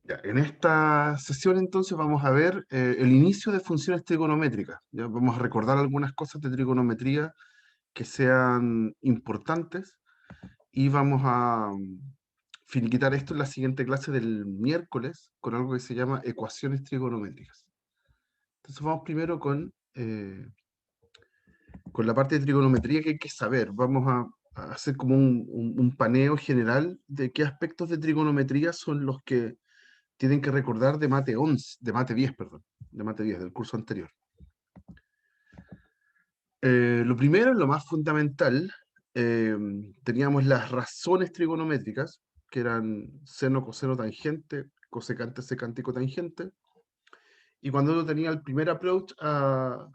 Ya, en esta sesión entonces vamos a ver el inicio de funciones trigonométricas. Ya vamos a recordar algunas cosas de trigonometría que sean importantes y vamos a finiquitar esto en la siguiente clase del miércoles con algo que se llama ecuaciones trigonométricas. Entonces vamos primero con la parte de trigonometría que hay que saber. Vamos a hacer como un paneo general de qué aspectos de trigonometría son los que tienen que recordar de mate 11, de mate 10, perdón, de mate 10, del curso anterior. Lo primero, lo más fundamental, eh, teníamos las razones trigonométricas, que eran seno, coseno, tangente, cosecante, secante y cotangente. Y cuando uno tenía el primer approach a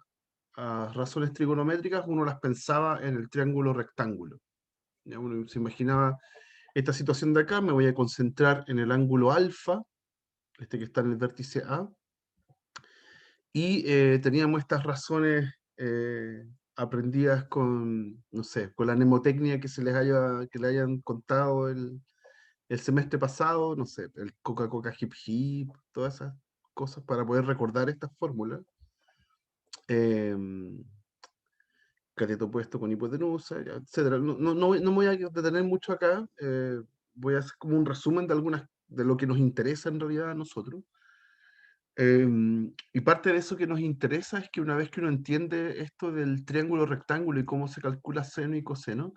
razones trigonométricas, uno las pensaba en el triángulo rectángulo. Ya uno se imaginaba esta situación de acá, me voy a concentrar en el ángulo alfa, este que está en el vértice A, y teníamos estas razones aprendidas con, no sé, con la mnemotecnia que que le hayan contado el semestre pasado, no sé, el Coca-Cola Hip Hip, todas esas cosas para poder recordar estas fórmulas. Eh, Cateto opuesto con hipotenusa, ya, etcétera. No me voy a detener mucho acá, voy a hacer como un resumen de algunas de lo que nos interesa en realidad a nosotros. Y parte de eso que nos interesa es que una vez que uno entiende esto del triángulo rectángulo y cómo se calcula seno y coseno,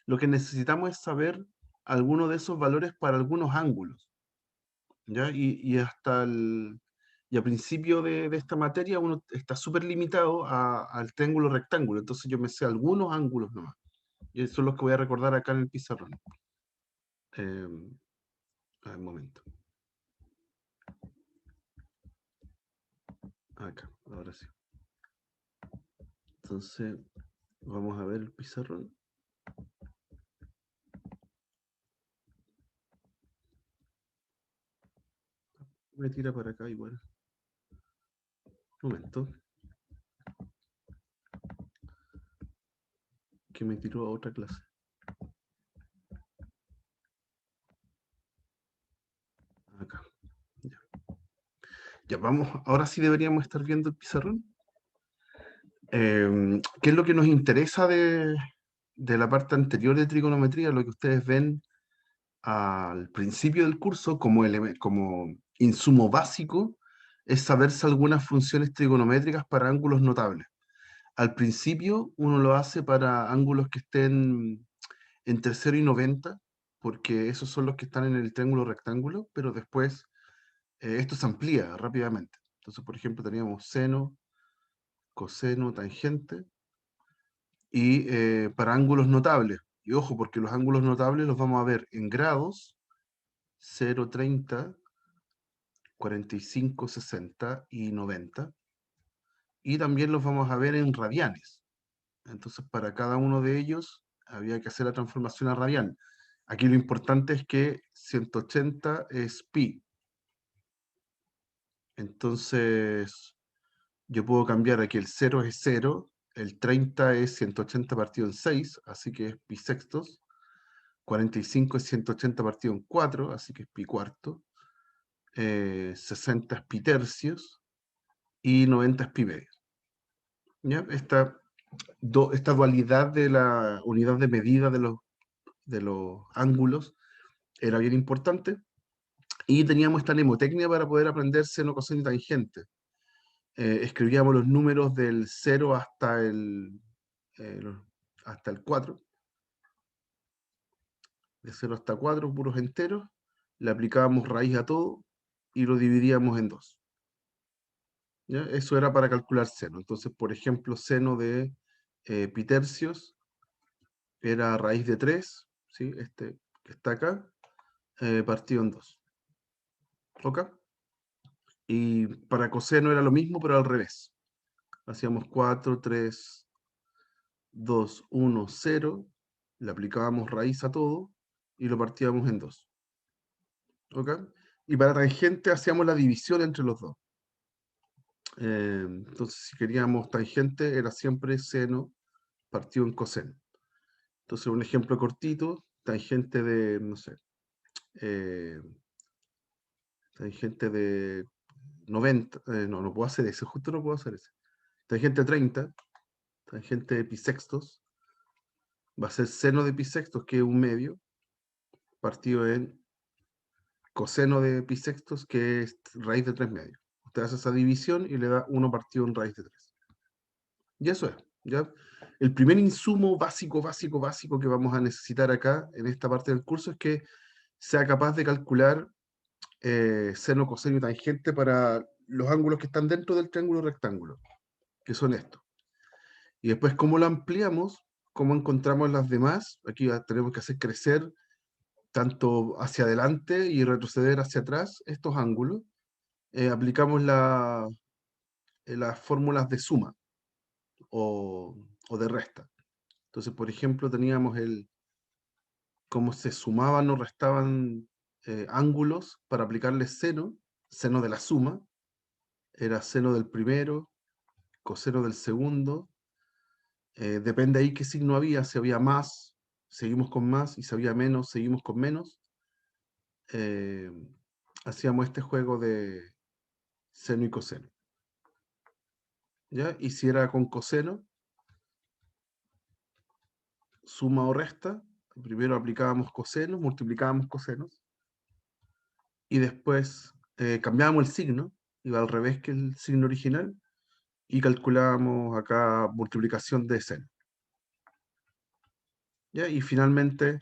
lo que necesitamos es saber alguno de esos valores para algunos ángulos, ¿ya? Y a principio de esta materia uno está súper limitado al triángulo rectángulo, entonces yo me sé algunos ángulos nomás, y eso es lo que voy a recordar acá en el pizarrón. Em, a ver, un momento. Acá, ahora sí. Entonces, vamos a ver el pizarrón. Me tira para acá igual. Un momento, que me tiró a otra clase. Acá. Ya. Ya, vamos. Ahora sí deberíamos estar viendo el pizarrón. ¿Qué es lo que nos interesa de la parte anterior de trigonometría? Lo que ustedes ven al principio del curso como insumo básico es saberse algunas funciones trigonométricas para ángulos notables. Al principio uno lo hace para ángulos que estén entre 0 y 90, porque esos son los que están en el triángulo rectángulo, pero después esto se amplía rápidamente. Entonces, por ejemplo, teníamos seno, coseno, tangente, y para ángulos notables. Y ojo, porque los ángulos notables los vamos a ver en grados, 0, 30, 45, 60 y 90. Y también los vamos a ver en radianes. Entonces, para cada uno de ellos había que hacer la transformación a radian. Aquí lo importante es que 180 es pi. Entonces, yo puedo cambiar aquí el 0 es 0, el 30 es 180 partido en 6, así que es pi sextos, 45 es 180 partido en 4, así que es pi cuarto, 60 es pi tercios y 90 es pi medio. ¿Ya? Esta dualidad de la unidad de medida de los ángulos era bien importante y teníamos esta mnemotecnia para poder aprender seno, coseno y tangente. Escribíamos los números del 0 eh, hasta el 4, de 0 hasta 4, puros enteros, le aplicábamos raíz a todo y lo dividíamos en 2. ¿Ya? Eso era para calcular seno. Entonces, por ejemplo, seno de pi tercios era raíz de 3, ¿sí? Este que está acá, partido en 2. ¿Ok? Y para coseno era lo mismo, pero al revés. Hacíamos 4, 3, 2, 1, 0, le aplicábamos raíz a todo y lo partíamos en 2. ¿Ok? Y para tangente hacíamos la división entre los dos. Entonces, si queríamos tangente, era siempre seno partido en coseno. Entonces, un ejemplo cortito, tangente de, no sé, tangente de 90, no puedo hacer ese, justo no puedo hacer ese. Tangente de 30, tangente de pisextos, va a ser seno de pisextos, que es un medio, partido en coseno de pisextos, que es raíz de 3 medios. Usted hace esa división y le da 1 partido en raíz de 3. Y eso es, ¿ya? El primer insumo básico que vamos a necesitar acá, en esta parte del curso, es que sea capaz de calcular seno, coseno y tangente para los ángulos que están dentro del triángulo rectángulo, que son estos. Y después, ¿cómo lo ampliamos? ¿Cómo encontramos las demás? Aquí tenemos que hacer crecer tanto hacia adelante y retroceder hacia atrás estos ángulos. Aplicamos las fórmulas de suma o de resta. Entonces, por ejemplo, teníamos cómo se sumaban o restaban ángulos para aplicarle seno de la suma, era seno del primero, coseno del segundo, depende ahí qué signo había, si había más, seguimos con más, y si había menos, seguimos con menos. Eh, Hacíamos este juego de seno y coseno, ¿ya? Y si era con coseno, suma o resta, primero aplicábamos cosenos, multiplicábamos cosenos, y después cambiábamos el signo, iba al revés que el signo original, y calculábamos acá multiplicación de seno, ¿ya? Y finalmente,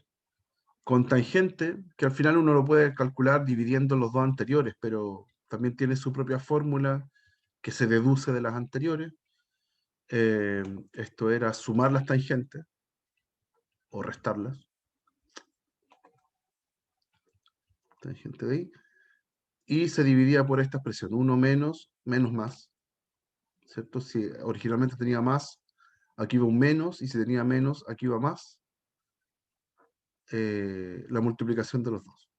con tangente, que al final uno lo puede calcular dividiendo los dos anteriores, pero también tiene su propia fórmula que se deduce de las anteriores. Esto era sumar las tangentes o restarlas, tangente de ahí, y se dividía por esta expresión, 1 menos, menos más, ¿cierto? Si originalmente tenía más, aquí va un menos, y si tenía menos, aquí va más, la multiplicación de los dos.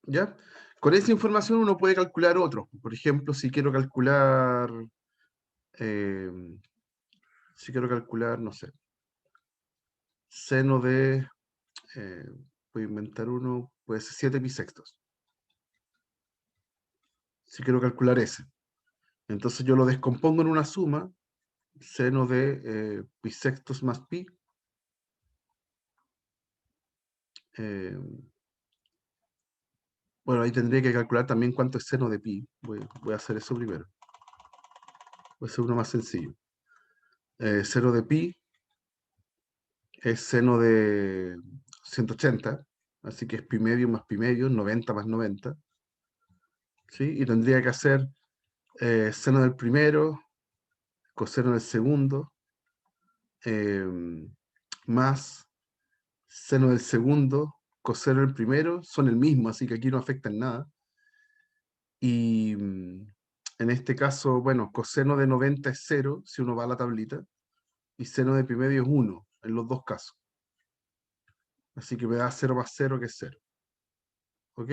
¿Ya? Con esa información uno puede calcular otros. Por ejemplo, eh, si quiero calcular, no sé, seno de, eh, voy a inventar uno, puede ser 7 bisextos. Si quiero calcular ese. Entonces yo lo descompongo en una suma, seno de bisextos más pi. eh, bueno, ahí tendría que calcular también cuánto es seno de pi. Voy a hacer eso primero. Voy a hacer uno más sencillo. Seno de pi es seno de 180, así que es pi medio más pi medio, 90 más 90. ¿Sí? Y tendría que hacer seno del primero, coseno del segundo, eh, más seno del segundo, coseno del primero, son el mismo, así que aquí no afectan nada. Y en este caso, bueno, coseno de 90 es 0, si uno va a la tablita, y seno de pi medio es 1, en los dos casos. Así que me da 0 más 0, que es 0. ¿Ok?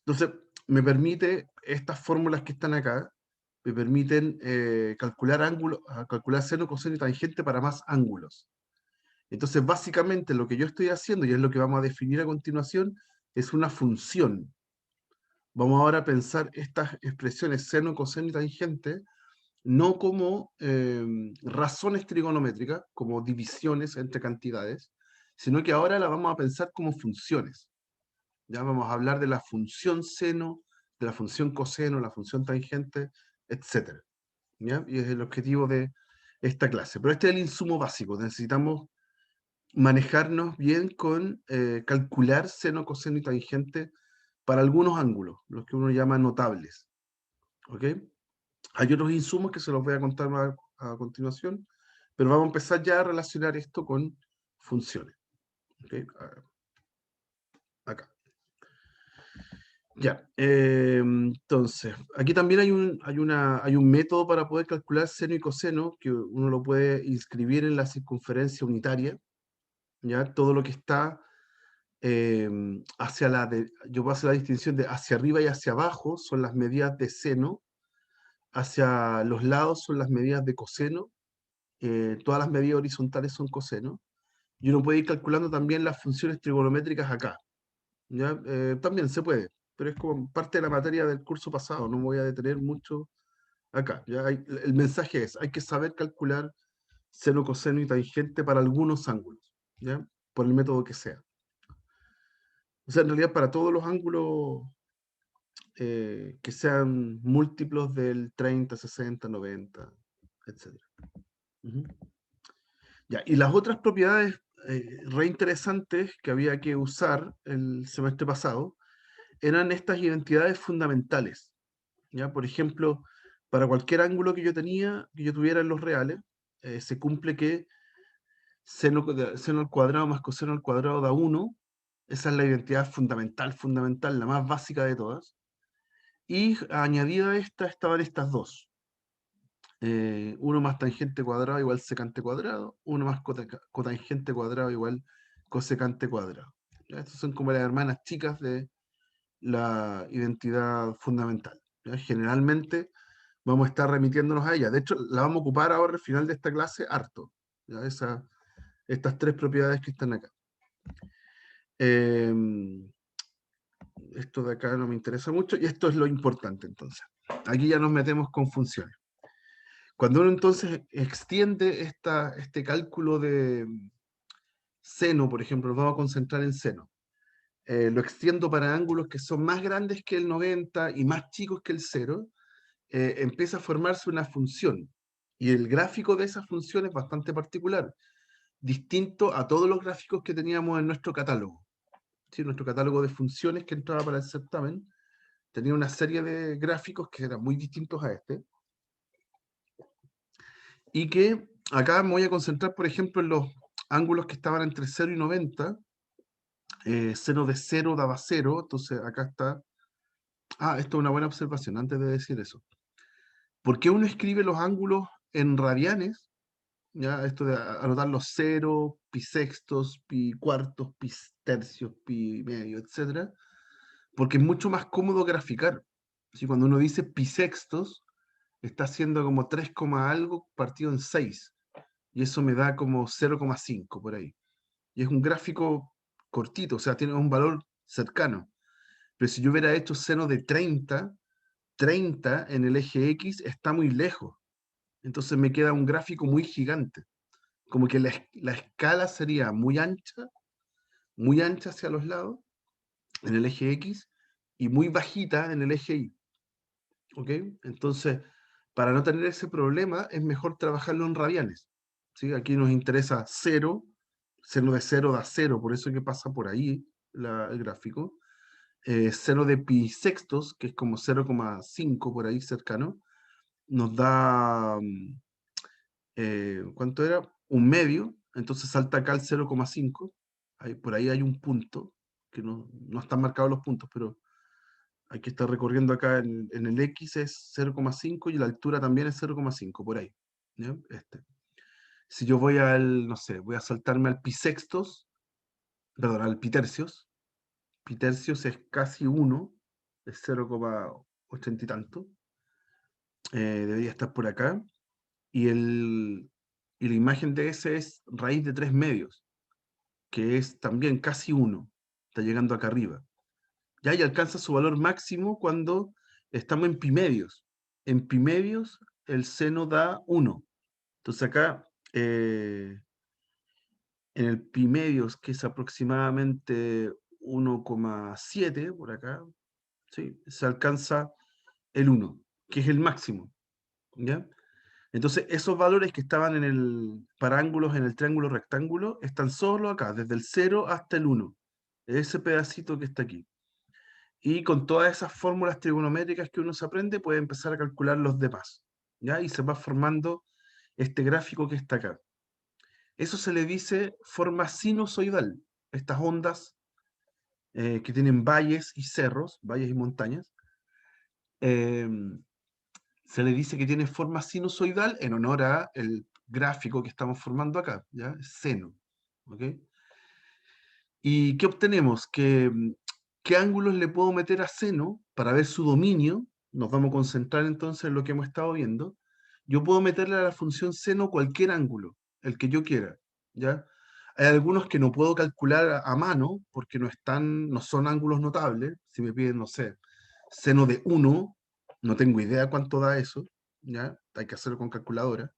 Entonces, me permite, estas fórmulas que están acá, me permiten calcular ángulos, calcular seno, coseno y tangente para más ángulos. Entonces, básicamente lo que yo estoy haciendo, y es lo que vamos a definir a continuación, es una función. Vamos ahora a pensar estas expresiones seno, coseno y tangente, no como razones trigonométricas, como divisiones entre cantidades, sino que ahora la vamos a pensar como funciones. Ya vamos a hablar de la función seno, de la función coseno, la función tangente, etc. ¿Ya? Y es el objetivo de esta clase. Pero este es el insumo básico. Necesitamos manejarnos bien con calcular seno, coseno y tangente para algunos ángulos, los que uno llama notables. ¿Ok? Hay otros insumos que se los voy a contar a continuación, pero vamos a empezar ya a relacionar esto con funciones. ¿Ok? Acá. Ya, entonces, aquí también hay un método para poder calcular seno y coseno, que uno lo puede inscribir en la circunferencia unitaria, ¿ya? Todo lo que está yo voy a hacer la distinción de hacia arriba y hacia abajo son las medidas de seno, hacia los lados son las medidas de coseno, todas las medidas horizontales son coseno, y uno puede ir calculando también las funciones trigonométricas acá. ¿ya? También se puede, pero es como parte de la materia del curso pasado, no me voy a detener mucho acá. ¿Ya? El mensaje es, hay que saber calcular seno, coseno y tangente para algunos ángulos, ¿ya? Por el método que sea. O sea, en realidad para todos los ángulos que sean múltiplos del 30, 60, 90, etc. Ujú. Ya, y las otras propiedades re interesantes que había que usar el semestre pasado eran estas identidades fundamentales. ¿Ya? Por ejemplo, para cualquier ángulo que yo tenía, que yo tuviera en los reales, se cumple que seno al cuadrado más coseno al cuadrado da 1. Esa es la identidad fundamental, fundamental, la más básica de todas. Y añadida a esta estaban estas dos. 1 más tangente cuadrado igual secante cuadrado, 1 más cotangente cuadrado igual cosecante cuadrado. ¿Ya? Estas son como las hermanas chicas de la identidad fundamental. ¿Ya? Generalmente vamos a estar remitiéndonos a ella. De hecho, la vamos a ocupar ahora al final de esta clase harto. ¿Ya? Estas tres propiedades que están acá. Esto de acá no me interesa mucho y esto es lo importante entonces. Aquí ya nos metemos con funciones. Cuando uno entonces extiende este cálculo de seno, por ejemplo, nos vamos a concentrar en seno. Lo extiendo para ángulos que son más grandes que el 90 y más chicos que el 0, empieza a formarse una función. Y el gráfico de esa función es bastante particular, distinto a todos los gráficos que teníamos en nuestro catálogo. ¿Sí? Nuestro catálogo de funciones que entraba para el certamen tenía una serie de gráficos que eran muy distintos a este. Y que acá me voy a concentrar, por ejemplo, en los ángulos que estaban entre 0 y 90. Seno de 0 daba 0, entonces acá está. Ah, esto es una buena observación, antes de decir eso. ¿Por qué uno escribe los ángulos en radianes? ¿Ya? Esto de anotar los 0, pi sextos, pi cuartos, pi tercios, pi medio, etc. Porque es mucho más cómodo graficar. ¿Sí? Cuando uno dice pi sextos, está haciendo como 3, algo partido en 6. Y eso me da como 0,5 por ahí. Y es un gráfico cortito, o sea, tiene un valor cercano. Pero si yo hubiera hecho seno de 30, 30 en el eje X está muy lejos. Entonces me queda un gráfico muy gigante. Como que la escala sería muy ancha hacia los lados, en el eje X, y muy bajita en el eje Y. ¿Ok? Entonces, para no tener ese problema, es mejor trabajarlo en radianes. ¿Sí? Aquí nos interesa 0, seno de 0 da 0, por eso es que pasa por ahí el gráfico. Seno de pi sextos, que es como 0,5 por ahí cercano, nos da, ¿cuánto era? Un medio, entonces salta acá el 0,5, por ahí hay un punto, que no están marcados los puntos, pero hay que estar recorriendo acá en el X es 0,5 y la altura también es 0,5, por ahí. ¿Ya? Si yo voy no sé, voy a saltarme al pi sextos, perdón, al pi tercios. Pi tercios es casi 1, es 0,80 y tanto. Debería estar por acá. Y, y la imagen de ese es raíz de 3 medios, que es también casi 1. Está llegando acá arriba. Ya, y alcanza su valor máximo cuando estamos en pi medios. En pi medios el seno da 1. Entonces acá, en el pi medios, que es aproximadamente 1,7 por acá, ¿sí? Se alcanza el 1, que es el máximo. ¿Ya? Entonces, esos valores que estaban para ángulos en el triángulo rectángulo están solo acá, desde el 0 hasta el 1. Ese pedacito que está aquí. Y con todas esas fórmulas trigonométricas que uno se aprende, puede empezar a calcular los demás. ¿Ya? Y se va formando este gráfico que está acá. Eso se le dice forma sinusoidal. Estas ondas que tienen valles y cerros, valles y montañas, eh, se le dice que tiene forma sinusoidal en honor a el gráfico que estamos formando acá, ¿ya? Seno. ¿Ok? ¿Y qué obtenemos? ¿Qué ángulos le puedo meter a seno para ver su dominio? Nos vamos a concentrar entonces en lo que hemos estado viendo. Yo puedo meterle a la función seno cualquier ángulo, el que yo quiera, ¿ya? Hay algunos que no puedo calcular a mano porque no son ángulos notables. Si me piden, no sé, seno de 1, no tengo idea cuánto da eso, ¿ya? Hay que hacerlo con calculadora.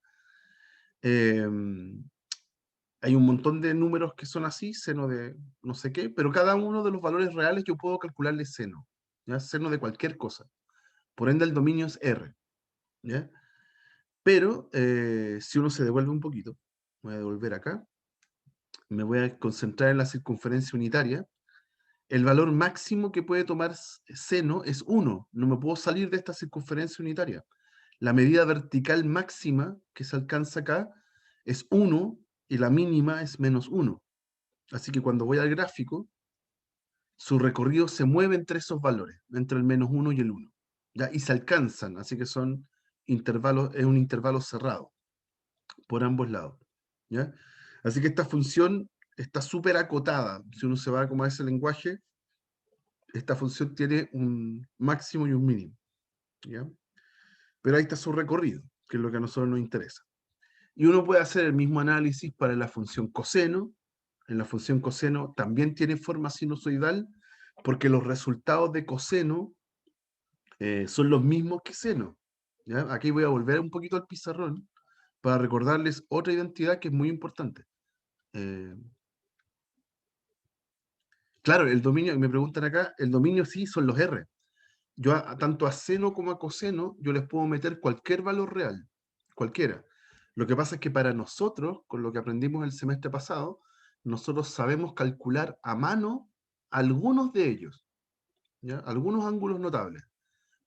Hay un montón de números que son así, seno de no sé qué, pero cada uno de los valores reales yo puedo calcularle seno, ¿ya? Seno de cualquier cosa. Por ende, el dominio es R, ¿ya? Pero si uno se devuelve un poquito, voy a devolver acá, me voy a concentrar en la circunferencia unitaria. El valor máximo que puede tomar seno es 1. No me puedo salir de esta circunferencia unitaria. La medida vertical máxima que se alcanza acá es 1 y la mínima es -1. Así que cuando voy al gráfico, su recorrido se mueve entre esos valores, entre el -1 y el 1. ¿Ya? Y se alcanzan, así que son intervalos, es un intervalo cerrado por ambos lados. ¿Ya? Así que esta función está súper acotada. Si uno se va como a ese lenguaje, esta función tiene un máximo y un mínimo, ¿ya? Pero ahí está su recorrido, que es lo que a nosotros nos interesa. Y uno puede hacer el mismo análisis para la función coseno. En la función coseno también tiene forma sinusoidal, porque los resultados de coseno son los mismos que seno, ¿ya? Aquí voy a volver un poquito al pizarrón para recordarles otra identidad que es muy importante. Eh, claro, el dominio, me preguntan acá, el dominio sí son los R. Yo tanto a seno como a coseno, yo les puedo meter cualquier valor real, cualquiera. Lo que pasa es que para nosotros, con lo que aprendimos el semestre pasado, nosotros sabemos calcular a mano algunos de ellos, ¿ya? Algunos ángulos notables.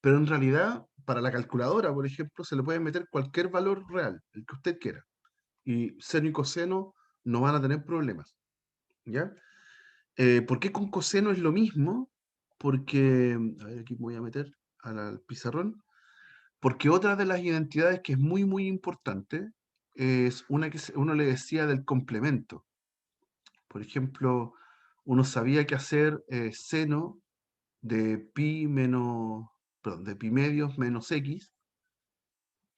Pero en realidad, para la calculadora, por ejemplo, se le puede meter cualquier valor real, el que usted quiera. Y seno y coseno no van a tener problemas, ¿ya? ¿Por qué con coseno es lo mismo? Porque, a ver, aquí me voy a meter al pizarrón. Porque otra de las identidades que es muy, muy importante es una que uno le decía del complemento. Por ejemplo, uno sabía que hacer seno de pi menos, perdón, de pi medios menos x,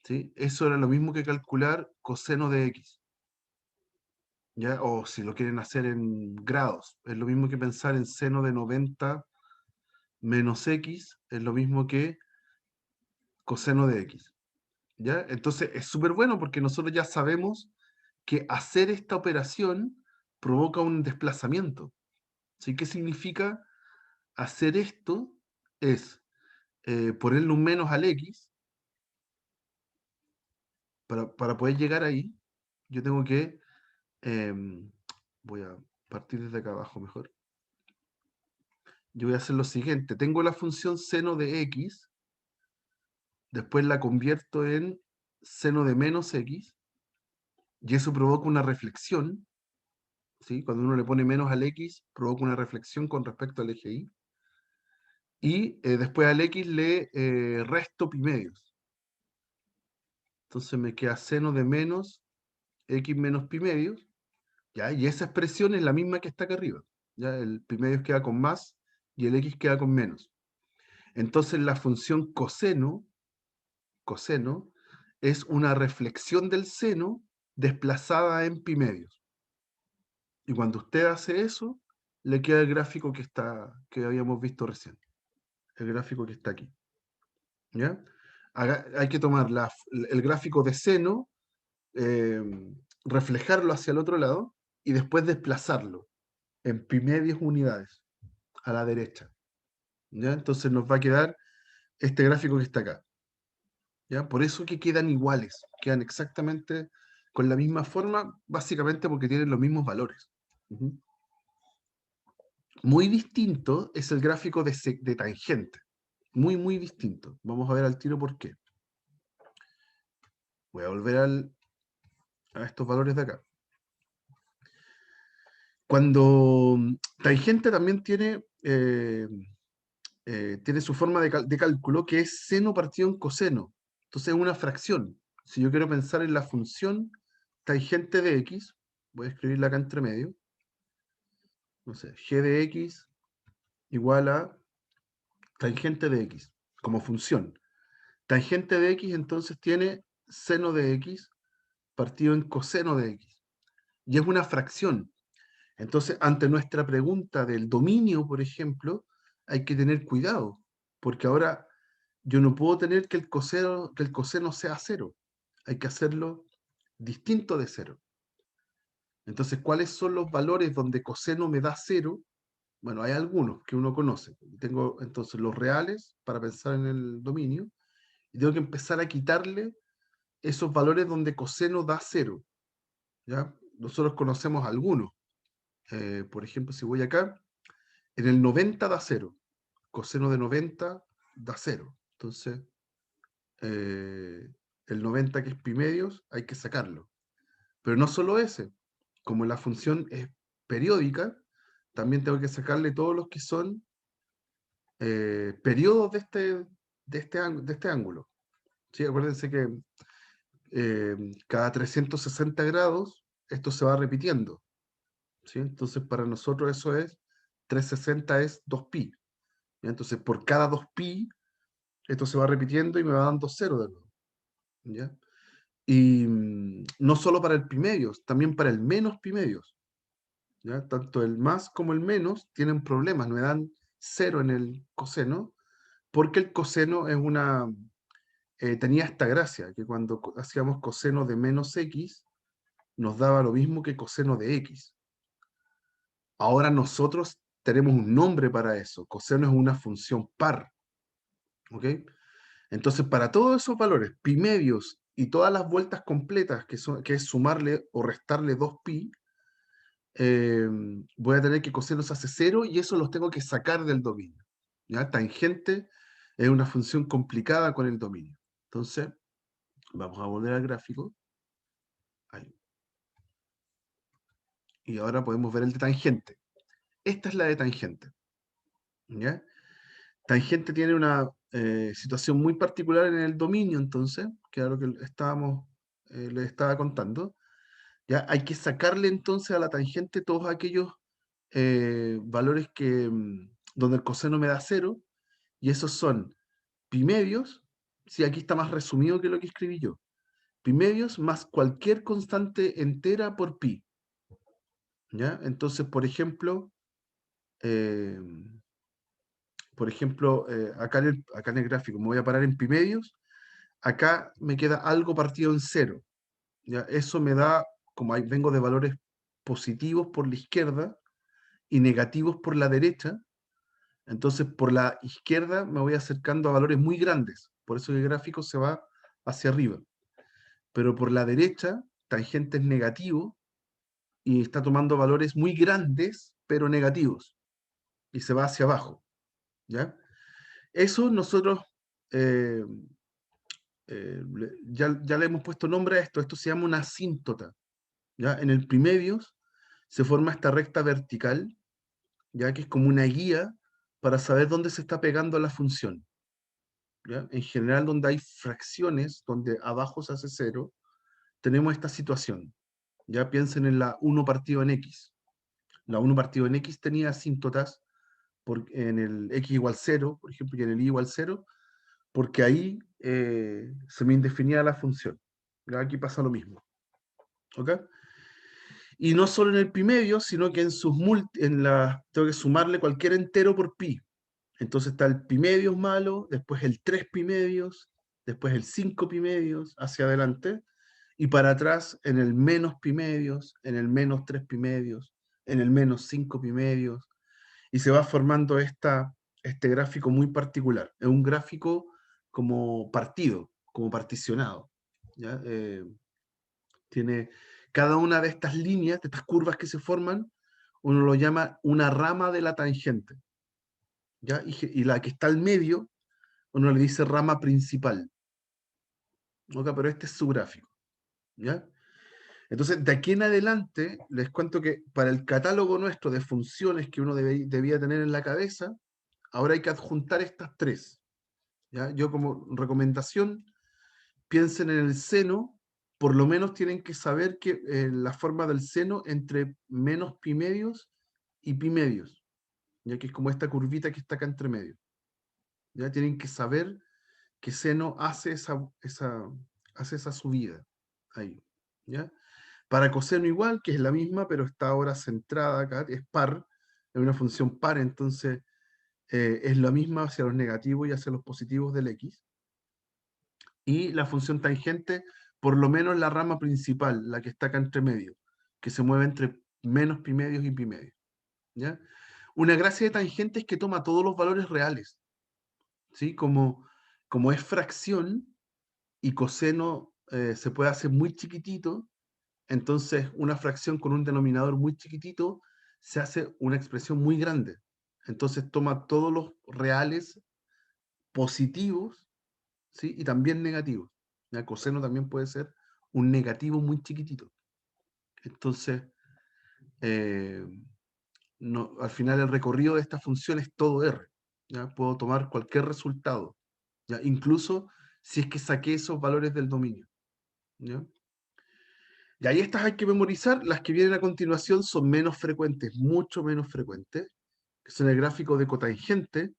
¿sí? Eso era lo mismo que calcular coseno de x, ¿ya? O si lo quieren hacer en grados, es lo mismo que pensar en seno de 90 menos x, es lo mismo que coseno de x, ¿ya? Entonces es súper bueno porque nosotros ya sabemos que hacer esta operación provoca un desplazamiento. ¿Sí? ¿Qué significa hacer esto? Es ponerle un menos al x. Para poder llegar ahí, yo tengo que, voy a partir desde acá abajo mejor. Yo voy a hacer lo siguiente. Tengo la función seno de x, después la convierto en seno de menos x, y eso provoca una reflexión. ¿Sí? Cuando uno le pone menos al x, provoca una reflexión con respecto al eje y. Y después al x le resto pi medios. Entonces me queda seno de menos x menos pi medios, ¿ya? Y esa expresión es la misma que está acá arriba, ¿ya? El pi medios queda con más y el x queda con menos. Entonces la función coseno es una reflexión del seno desplazada en pi medios. Y cuando usted hace eso, le queda el gráfico que habíamos visto recién. El gráfico que está aquí, ¿ya? Hay que tomar el gráfico de seno, eh, reflejarlo hacia el otro lado y después desplazarlo en pi medios unidades a la derecha, ¿ya? Entonces nos va a quedar este gráfico que está acá, ¿ya? Por eso que quedan iguales, quedan exactamente con la misma forma, básicamente porque tienen los mismos valores. Ujú. Muy distinto es el gráfico de tangente, muy, muy distinto. Vamos a ver al tiro por qué. Voy a volver a estos valores de acá. Cuando tangente también tiene su forma de cálculo, que es seno partido en coseno. Entonces es una fracción. Si yo quiero pensar en la función tangente de x, voy a escribirla acá entre medio. No sé, g de x igual a tangente de x como función. Tangente de x entonces tiene seno de x partido en coseno de x. Y es una fracción. Entonces, ante nuestra pregunta del dominio, por ejemplo, hay que tener cuidado, porque ahora yo no puedo tener que el coseno sea cero. Hay que hacerlo distinto de cero. Entonces, ¿cuáles son los valores donde coseno me da cero? Bueno, hay algunos que uno conoce. Tengo entonces los reales para pensar en el dominio y tengo que empezar a quitarle esos valores donde coseno da cero. ¿Ya? Nosotros conocemos algunos. Por ejemplo, si voy acá, en el 90 da cero. Coseno de 90 da cero. Entonces, eh, el 90 que es pi medios hay que sacarlo. Pero no solo ese. Como la función es periódica, también tengo que sacarle todos los que son periodos de este ángulo. ¿Sí? Acuérdense que cada 360 grados esto se va repitiendo. ¿Sí? Entonces, para nosotros eso es 360 es 2pi. ¿Ya? Entonces, por cada 2pi, esto se va repitiendo y me va dando cero de nuevo. ¿Ya? Y no solo para el pi medios, también para el menos pi medios. ¿Ya? Tanto el más como el menos tienen problemas, me dan cero en el coseno, porque el coseno es tenía esta gracia, que cuando hacíamos coseno de menos x, nos daba lo mismo que coseno de x. Ahora nosotros tenemos un nombre para eso. Coseno es una función par. ¿Ok? Entonces, para todos esos valores, pi medios y todas las vueltas completas, que es sumarle o restarle 2pi, voy a tener que coseno se hace cero y eso los tengo que sacar del dominio. ¿Ya? Tangente es una función complicada con el dominio. Entonces, vamos a volver al gráfico. Ahí. Y ahora podemos ver el de tangente. Esta es la de tangente. ¿Ya? Tangente tiene una situación muy particular en el dominio, entonces, que era lo que les estaba contando. ¿Ya? Hay que sacarle entonces a la tangente todos aquellos valores donde el coseno me da cero, y esos son pi medios, si aquí está más resumido que lo que escribí yo, pi medios más cualquier constante entera por pi. ¿Ya? Entonces, eh, acá en el gráfico me voy a parar en pi medios, acá me queda algo partido en cero. ¿Ya? Eso me da, como ahí vengo de valores positivos por la izquierda y negativos por la derecha, entonces por la izquierda me voy acercando a valores muy grandes, por eso el gráfico se va hacia arriba. Pero por la derecha, tangente es negativo y está tomando valores muy grandes, pero negativos, y se va hacia abajo. ¿Ya? Eso nosotros eh, ya le hemos puesto nombre a esto. Esto se llama una asíntota. ¿Ya? En el primedios se forma esta recta vertical, ya que es como una guía para saber dónde se está pegando la función. ¿Ya? En general, donde hay fracciones, donde abajo se hace cero, tenemos esta situación. Ya piensen en la 1 partido en x. La 1 partido en x tenía asíntotas en el x igual 0, por ejemplo, y en el y igual 0, porque ahí se me indefinía la función. ¿Ya? Aquí pasa lo mismo. ¿Ok? Y no solo en el pi medio, sino que tengo que sumarle cualquier entero por pi. Entonces está el pi medios malo, después el 3 pi medios, después el 5 pi medios, hacia adelante, y para atrás en el menos pi medios, en el menos 3 pi medios, en el menos 5 pi medios, y se va formando este gráfico muy particular. Es un gráfico como partido, como particionado. ¿Ya? Tiene cada una de estas líneas, de estas curvas que se forman, uno lo llama una rama de la tangente. ¿Ya? Y la que está al medio, uno le dice rama principal. ¿Ok? Pero este es su gráfico. ¿Ya? Entonces, de aquí en adelante, les cuento que para el catálogo nuestro de funciones que uno debía tener en la cabeza, ahora hay que adjuntar estas tres. ¿Ya? Yo como recomendación, piensen en el seno, por lo menos tienen que saber que la forma del seno entre menos pi medios y pi medios, ya que es como esta curvita que está acá entre medio. Ya tienen que saber que seno hace esa subida ahí. ¿Ya? Para coseno igual, que es la misma, pero está ahora centrada acá, es par, es una función par, entonces es la misma hacia los negativos y hacia los positivos del x. Y la función tangente, por lo menos la rama principal, la que está acá entre medio, que se mueve entre menos pi medios y pi medios. ¿Ya? Una gracia de tangente es que toma todos los valores reales, ¿sí? Como es fracción y coseno se puede hacer muy chiquitito, entonces una fracción con un denominador muy chiquitito se hace una expresión muy grande. Entonces toma todos los reales positivos, ¿sí? Y también negativos. El coseno también puede ser un negativo muy chiquitito. Entonces, eh, no, al final el recorrido de esta función es todo R. ¿Ya? Puedo tomar cualquier resultado, ¿ya? Incluso si es que saqué esos valores del dominio. ¿Ya? Y ahí estas hay que memorizar. Las que vienen a continuación son menos frecuentes, mucho menos frecuentes, que son el gráfico de cotangente.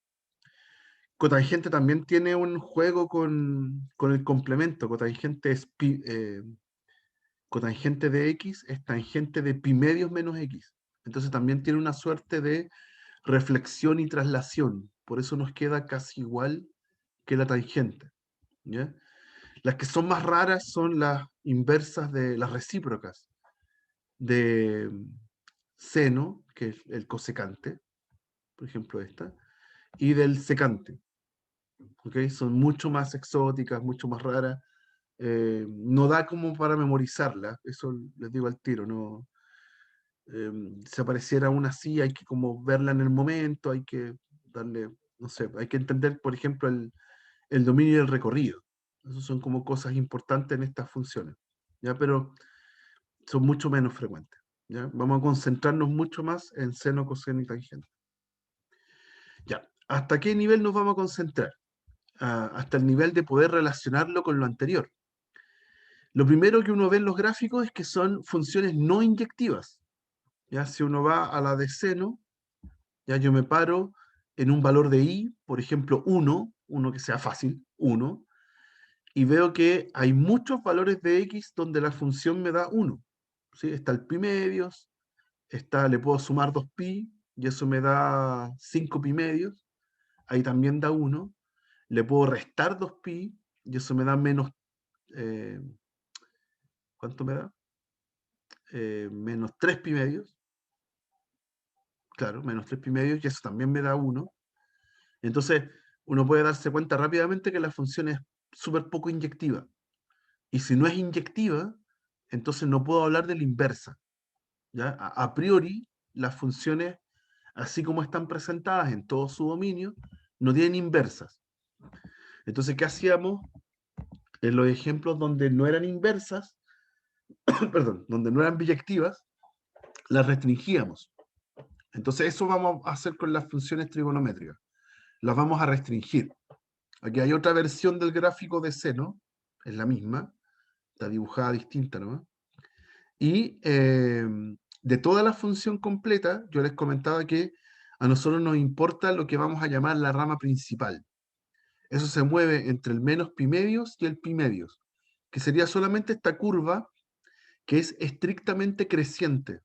Cotangente también tiene un juego con el complemento. Cotangente es cotangente de x es tangente de pi medios menos x. Entonces también tiene una suerte de reflexión y traslación. Por eso nos queda casi igual que la tangente. ¿Ya? Las que son más raras son las inversas de las recíprocas de seno, que es el cosecante, por ejemplo esta, y del secante. ¿Okay? Son mucho más exóticas, mucho más raras. No da como para memorizarla, eso les digo al tiro, no. Si apareciera una así, hay que como verla en el momento, hay que darle, no sé, hay que entender, por ejemplo, el dominio del recorrido. Esas son como cosas importantes en estas funciones, ¿ya? Pero son mucho menos frecuentes, ¿ya? Vamos a concentrarnos mucho más en seno, coseno y tangente. Ya, ¿hasta qué nivel nos vamos a concentrar? Hasta el nivel de poder relacionarlo con lo anterior. Lo primero que uno ve en los gráficos es que son funciones no inyectivas. ¿Ya? Si uno va a la de seno, ya yo me paro en un valor de i, por ejemplo 1 que sea fácil, 1, y veo que hay muchos valores de x donde la función me da 1. ¿Sí? Está el pi medios, le puedo sumar 2pi, y eso me da 5 pi medios, ahí también da 1. Le puedo restar 2pi, y eso me da menos, eh, ¿cuánto me da? Menos 3 pi medios, claro, menos 3 pi medios, y eso también me da 1. Entonces, uno puede darse cuenta rápidamente que la función es súper poco inyectiva. Y si no es inyectiva, entonces no puedo hablar de la inversa. ¿Ya? A priori, las funciones, así como están presentadas en todo su dominio, no tienen inversas. Entonces, ¿qué hacíamos en los ejemplos donde no eran inversas, perdón, donde no eran biyectivas? Las restringíamos. Entonces, eso vamos a hacer con las funciones trigonométricas. Las vamos a restringir. Aquí hay otra versión del gráfico de seno, es la misma, está dibujada distinta nomás. Y de toda la función completa, yo les comentaba que a nosotros nos importa lo que vamos a llamar la rama principal. Eso se mueve entre el menos pi medios y el pi medios, que sería solamente esta curva que es estrictamente creciente.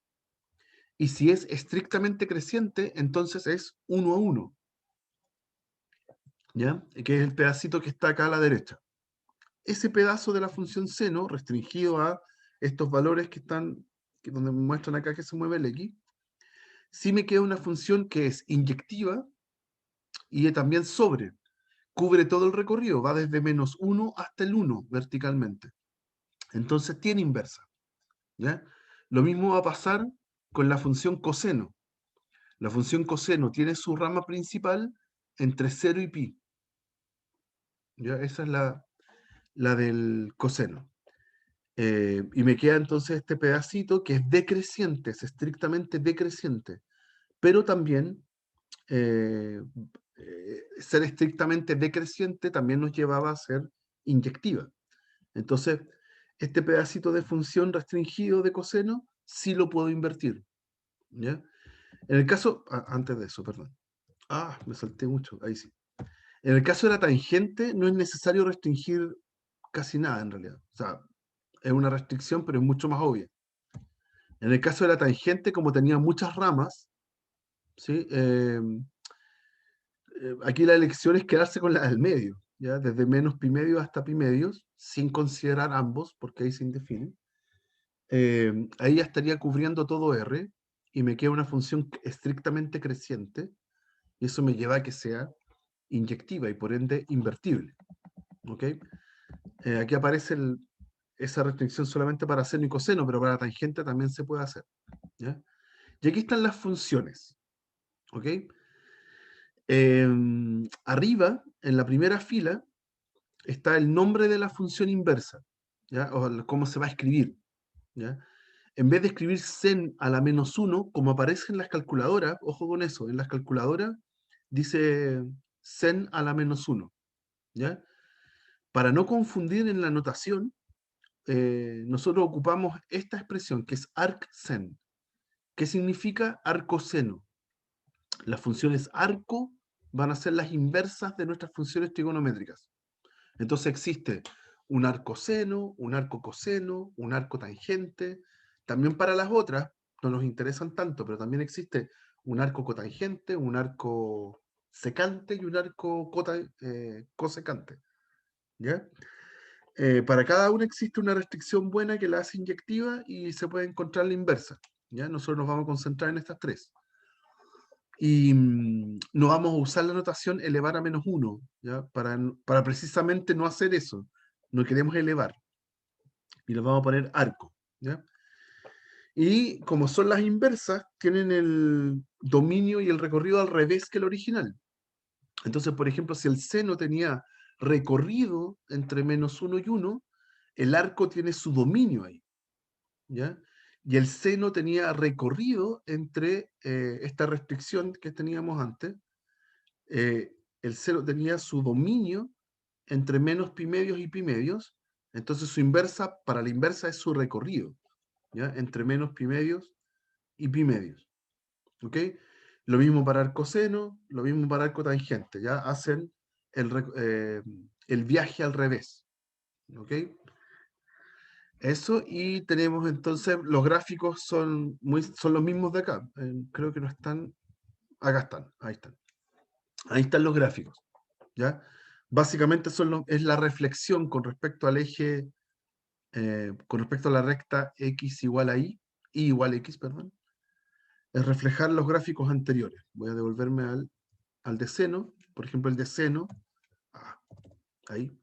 Y si es estrictamente creciente, entonces es 1 a 1, ¿ya? Que es el pedacito que está acá a la derecha. Ese pedazo de la función seno, restringido a estos valores que están, donde me muestran acá que se mueve el x, sí me queda una función que es inyectiva y también sobre. Cubre todo el recorrido, va desde menos 1 hasta el 1 verticalmente. Entonces tiene inversa. ¿Ya? Lo mismo va a pasar con la función coseno. La función coseno tiene su rama principal entre 0 y pi. ¿Ya? Esa es la del coseno. Y me queda entonces este pedacito que es decreciente, es estrictamente decreciente, pero también ser estrictamente decreciente también nos llevaba a ser inyectiva. Entonces, este pedacito de función restringido de coseno sí lo puedo invertir. ¿Ya? En el caso, antes de eso, perdón. Me salté mucho, ahí sí. En el caso de la tangente no es necesario restringir casi nada en realidad. O sea, es una restricción, pero es mucho más obvia. En el caso de la tangente, como tenía muchas ramas, ¿sí? Aquí la elección es quedarse con la del medio, ¿ya? Desde menos pi medio hasta pi medios, sin considerar ambos, porque ahí se indefine. Ahí ya estaría cubriendo todo R y me queda una función estrictamente creciente, y eso me lleva a que sea inyectiva y por ende invertible. ¿Ok? Aquí aparece esa restricción solamente para seno y coseno, pero para tangente también se puede hacer. ¿Ya? Y aquí están las funciones. ¿Ok? Arriba, en la primera fila, está el nombre de la función inversa, ¿ya? O cómo se va a escribir. ¿Ya? En vez de escribir sen a la -1, como aparece en las calculadoras, ojo con eso, en las calculadoras dice sen a la -1. ¿Ya? Para no confundir en la notación, nosotros ocupamos esta expresión que es arc-sen. ¿Qué significa arcoseno? Las funciones arco van a ser las inversas de nuestras funciones trigonométricas. Entonces existe un arco seno, un arco coseno, un arco tangente. También para las otras, no nos interesan tanto, pero también existe un arco cotangente, un arco secante y un arco cosecante. ¿Ya? Para cada una existe una restricción buena que la hace inyectiva y se puede encontrar la inversa. ¿Ya? Nosotros nos vamos a concentrar en estas tres. Y no vamos a usar la notación elevar a -1, ¿ya? Para precisamente no hacer eso. No queremos elevar. Y le vamos a poner arco. ¿Ya? Y como son las inversas, tienen el dominio y el recorrido al revés que el original. Entonces, por ejemplo, si el seno tenía recorrido entre -1 y 1, el arco tiene su dominio ahí. ¿Ya? Y el seno tenía recorrido entre esta restricción que teníamos antes. El seno tenía su dominio entre menos pi medios y pi medios. Entonces su inversa, para la inversa es su recorrido, ¿ya? Entre menos pi medios y pi medios. ¿Ok? Lo mismo para arcoseno, lo mismo para arcotangente, ¿ya? Hacen el viaje al revés. ¿Ok? Eso, y tenemos entonces, los gráficos son los mismos de acá. Creo que no están, acá están, ahí están. Ahí están los gráficos, ¿ya? Básicamente es la reflexión con respecto al eje, con respecto a la recta x igual a y igual a x, perdón, es reflejar los gráficos anteriores. Voy a devolverme al de seno, por ejemplo, el de seno, ahí,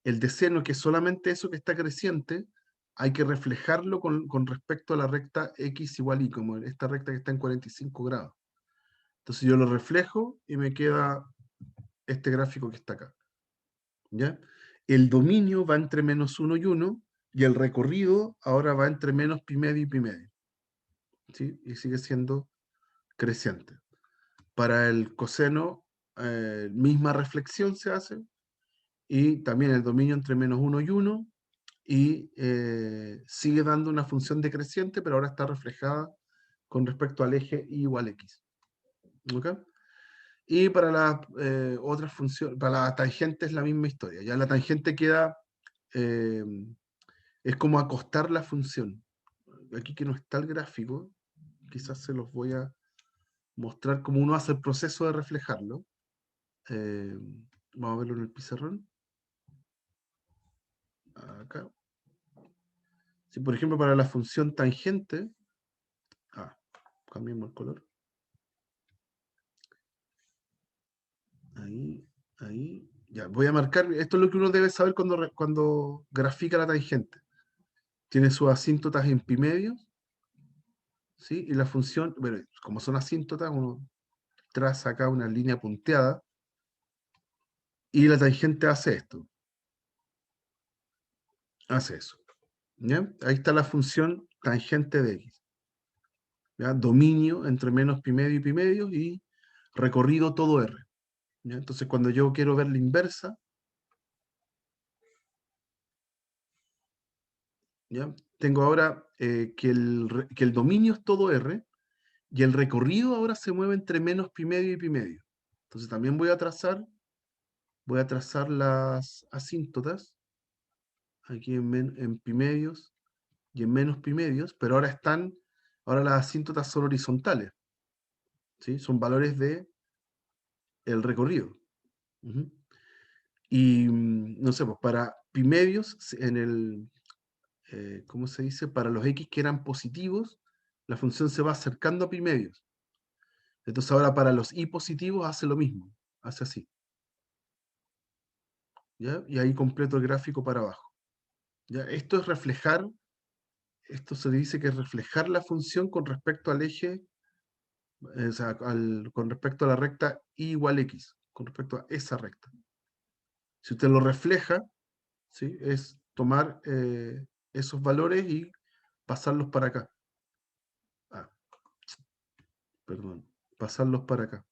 el de seno, que es solamente eso que está creciente, hay que reflejarlo con respecto a la recta x igual a y, como esta recta que está en 45 grados. Entonces yo lo reflejo y me queda este gráfico que está acá. ¿Ya? El dominio va entre -1 y 1, y el recorrido ahora va entre menos pi medio y pi medio. ¿Sí? Y sigue siendo creciente. Para el coseno, misma reflexión se hace, y también el dominio entre -1 y 1, y sigue dando una función decreciente, pero ahora está reflejada con respecto al eje y igual a x. ¿Ok? Y para las otras funciones, para la tangente es la misma historia. Ya la tangente queda, eh, es como acostar la función. Aquí que no está el gráfico, quizás se los voy a mostrar cómo uno hace el proceso de reflejarlo. Eh, Vamos a verlo en el pizarrón. Acá. Si por ejemplo para la función tangente, cambiemos el color. Ahí, ahí. Ya, voy a marcar, esto es lo que uno debe saber cuando grafica la tangente. Tiene sus asíntotas en pi medios, ¿sí? Y la función, bueno, como son asíntotas, uno traza acá una línea punteada, y la tangente hace esto, hace eso. ¿Ya? Ahí está la función tangente de x. ¿Ya? Dominio entre menos pi medio y pi medio, y recorrido todo r. ¿Ya? Entonces cuando yo quiero ver la inversa, ¿ya? Tengo ahora que el dominio es todo r, y el recorrido ahora se mueve entre menos pi medio y pi medio. Entonces también voy a trazar las asíntotas aquí en pi medios y en menos pi medios, pero ahora las asíntotas son horizontales, ¿sí? Son valores de el recorrido. Ujú. Y no sé, pues para pi medios, ¿cómo se dice? Para los x que eran positivos, la función se va acercando a pi medios. Entonces ahora para los y positivos hace lo mismo, hace así. ¿Ya? Y ahí completo el gráfico para abajo. ¿Ya? Esto se dice que es reflejar la función con respecto al eje, o sea, con respecto a la recta y igual x, con respecto a esa recta. Si usted lo refleja, ¿sí? Es tomar esos valores y pasarlos para acá. Ah, perdón, pasarlos para acá.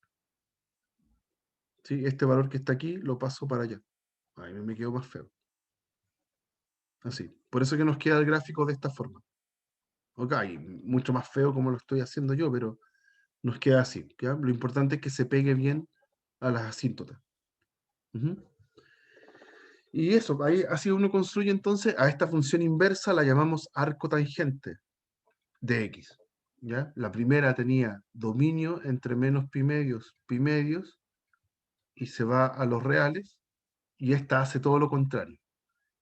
¿Sí? Este valor que está aquí lo paso para allá. Ahí me quedó más feo. Así. Por eso que nos queda el gráfico de esta forma. Ok, mucho más feo como lo estoy haciendo yo, pero nos queda así. ¿Ya? Lo importante es que se pegue bien a las asíntotas. Ujú. Y eso, ahí así uno construye entonces a esta función inversa, la llamamos arco tangente de x. ¿Ya? La primera tenía dominio entre menos pi medios, y se va a los reales, y esta hace todo lo contrario.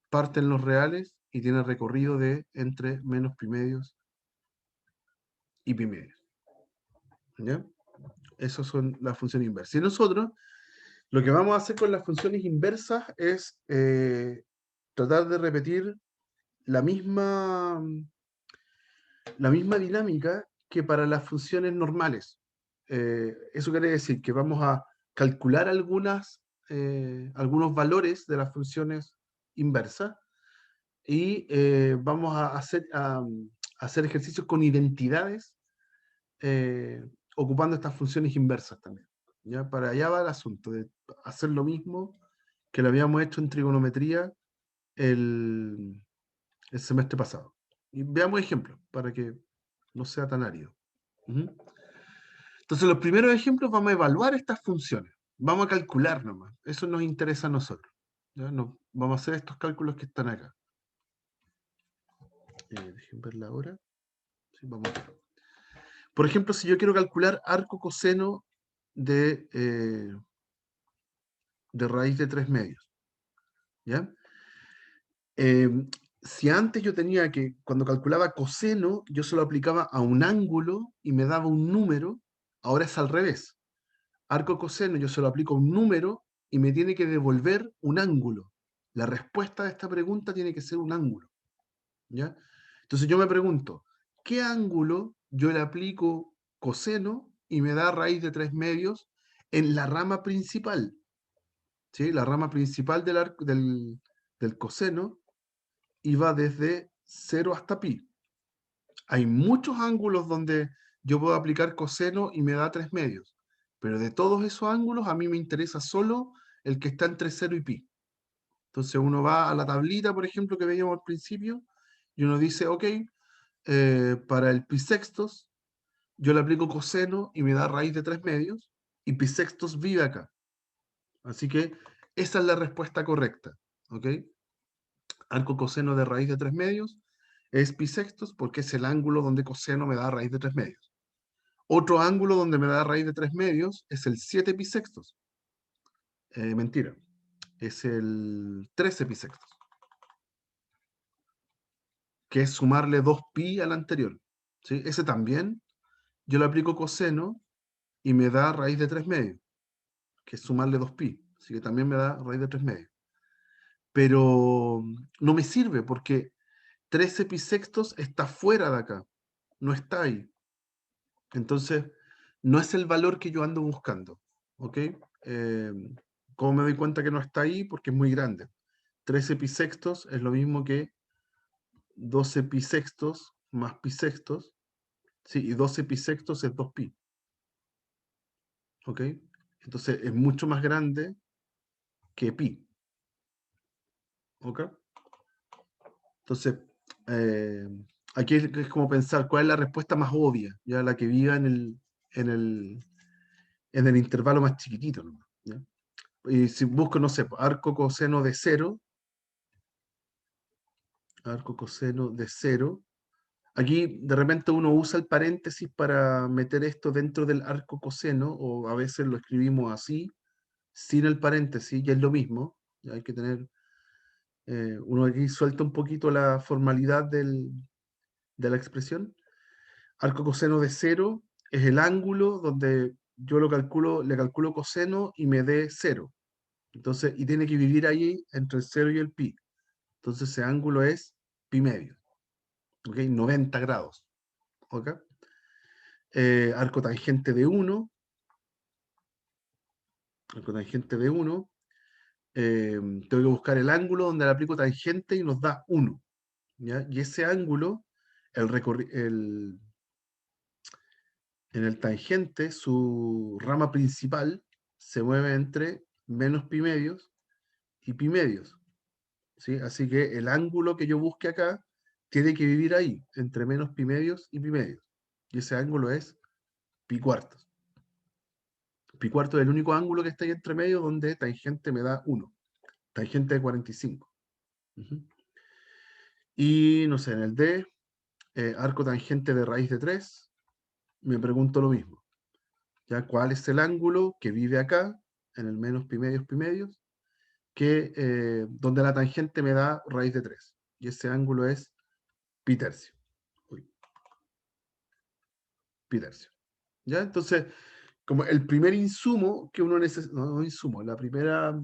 Parte en los reales y tiene recorrido de entre menos pi medios y pi medios. ¿Ya? Esas son las funciones inversas. Y nosotros lo que vamos a hacer con las funciones inversas es tratar de repetir la misma, la misma dinámica que para las funciones normales. Eso quiere decir que vamos a calcular algunos valores de las funciones inversas y vamos a hacer ejercicios con identidades eh, ocupando estas funciones inversas también. ¿Ya? Para allá va el asunto de hacer lo mismo que lo habíamos hecho en trigonometría el, el semestre pasado. Y veamos ejemplos para que no sea tan árido. Ujú. Entonces, los primeros ejemplos vamos a evaluar estas funciones. Vamos a calcular nomás. Eso nos interesa a nosotros. ¿Ya? Vamos a hacer estos cálculos que están acá. Dejen ver la hora. Sí, vamos a ver. Por ejemplo, si yo quiero calcular arco coseno de raíz de 3 medios. ¿Ya? Eh, si antes yo tenía que, cuando calculaba coseno, yo solo aplicaba a un ángulo y me daba un número, ahora es al revés. Arco coseno yo solo aplico a un número y me tiene que devolver un ángulo. La respuesta a esta pregunta tiene que ser un ángulo. ¿Ya? Entonces yo me pregunto, ¿qué ángulo yo le aplico coseno y me da raíz de 3 medios en la rama principal? ¿Sí? La rama principal del coseno y va desde 0 hasta pi. Hay muchos ángulos donde yo puedo aplicar coseno y me da 3 medios, pero de todos esos ángulos a mí me interesa solo el que está entre 0 y pi. Entonces uno va a la tablita, por ejemplo, que veíamos al principio, y uno dice, ok, para el pi sextos, yo le aplico coseno y me da raíz de 3 medios, y pi sextos vive acá. Así que esa es la respuesta correcta. ¿Ok? Arco coseno de raíz de 3 medios es pi sextos porque es el ángulo donde coseno me da raíz de 3 medios. Otro ángulo donde me da raíz de 3 medios es el 7 pi sextos. Mentira, es el 13 pi sextos, que es sumarle 2 pi al anterior. ¿Sí? Ese también yo le aplico coseno y me da raíz de 3 medios, que es sumarle 2 pi. Así que también me da raíz de 3 medios. Pero no me sirve porque 13 pi sextos está fuera de acá, no está ahí. Entonces, no es el valor que yo ando buscando. ¿Ok? Eh, ¿Cómo me doy cuenta que no está ahí? Porque es muy grande. 13 pi sextos es lo mismo que 12 pi sextos más pi sextos. Sí, y 12 pi sextos es 2 pi. ¿Ok? Entonces es mucho más grande que pi. ¿Ok? Entonces, eh, aquí es como pensar cuál es la respuesta más obvia, ya la que viva en el, en el intervalo más chiquitito, ¿no? ¿Ya? Y si busco, no sé, arco coseno de 0, arco coseno de 0, Aquí de repente uno usa el paréntesis para meter esto dentro del arco coseno, o a veces lo escribimos así, sin el paréntesis, y es lo mismo. Ya hay que tener, uno aquí suelta un poquito la formalidad de la expresión. Arco coseno de cero es el ángulo donde yo lo calculo, le calculo coseno y me dé cero. Entonces, y tiene que vivir ahí entre el cero y el pi. Entonces ese ángulo es pi medio, ¿ok? 90 grados, ¿ok? Arco tangente de 1, arco tangente de 1, tengo que buscar el ángulo donde le aplico tangente y nos da 1, ¿ya? Y ese ángulo, en el tangente, su rama principal se mueve entre menos pi medios y pi medios, ¿sí? Así que el ángulo que yo busque acá tiene que vivir ahí, entre menos pi medios y pi medios. Y ese ángulo es pi cuartos. Pi cuartos es el único ángulo que está ahí entre medio donde tangente me da 1. Tangente de 45. Y no sé, en el D, arco tangente de raíz de 3, me pregunto lo mismo. ¿Ya? ¿Cuál es el ángulo que vive acá, en el menos pi medios, que, donde la tangente me da raíz de 3? Y ese ángulo es pi tercio. Uy, pi tercio. ¿Ya? Entonces, como el primer insumo que uno necesita, no insumo, la primera,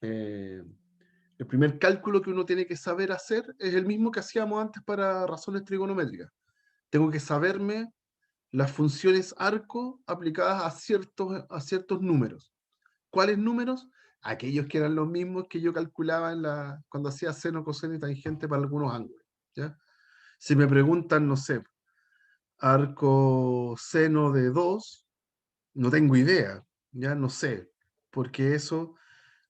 el primer cálculo que uno tiene que saber hacer es el mismo que hacíamos antes para razones trigonométricas. Tengo que saberme las funciones arco aplicadas a ciertos números. ¿Cuáles números? Aquellos que eran los mismos que yo calculaba cuando hacía seno, coseno y tangente para algunos ángulos. ¿Ya? Si me preguntan, no sé, arco seno de 2, no tengo idea, ya no sé, porque eso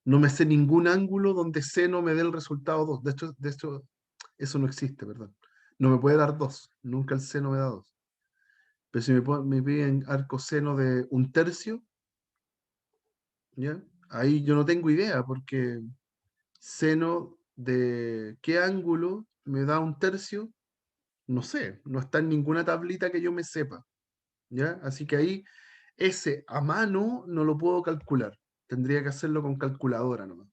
no me sé ningún ángulo donde seno me dé el resultado 2. De hecho, eso no existe, perdón. No me puede dar 2, nunca el seno me da 2. Pero si me piden arco seno de 1/3, ¿ya? Ahí yo no tengo idea, porque seno de qué ángulo me da 1/3, no sé, no está en ninguna tablita que yo me sepa, ¿ya? Así que ahí ese a mano no lo puedo calcular. Tendría que hacerlo con calculadora nomás,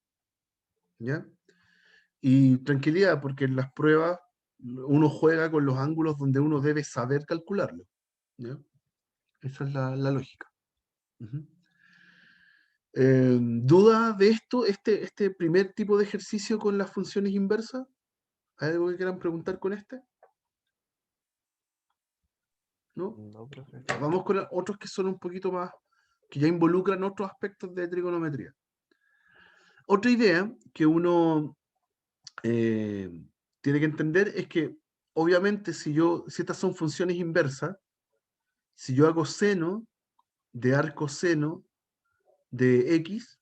¿ya? Y tranquilidad, porque en las pruebas uno juega con los ángulos donde uno debe saber calcularlo, ¿ya? Esa es la lógica. Ujú. ¿Duda de esto, este primer tipo de ejercicio con las funciones inversas? ¿Hay algo que quieran preguntar con este? ¿No? No, profe. Ya, vamos con otros que son un poquito más, que ya involucran otros aspectos de trigonometría. Otra idea que uno eh, tiene que entender es que, obviamente, si estas son funciones inversas, si yo hago seno de arco seno de x,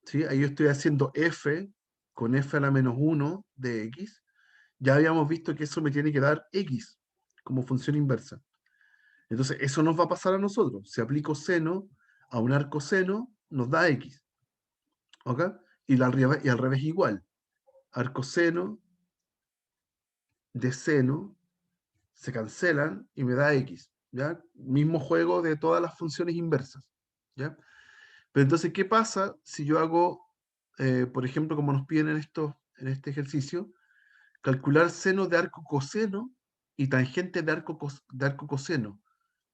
¿sí? Ahí yo estoy haciendo f con f a la menos 1 de x. Ya habíamos visto que eso me tiene que dar x como función inversa. Entonces, eso nos va a pasar a nosotros. Si aplico seno a un arco seno, nos da x. ¿Ok? Y al revés igual. Arco seno de seno se cancelan y me da x. ¿Ya? Mismo juego de todas las funciones inversas. ¿Ya? Pero entonces, ¿qué pasa si yo hago, por ejemplo, como nos piden en este ejercicio, calcular seno de arco coseno y tangente de arco coseno?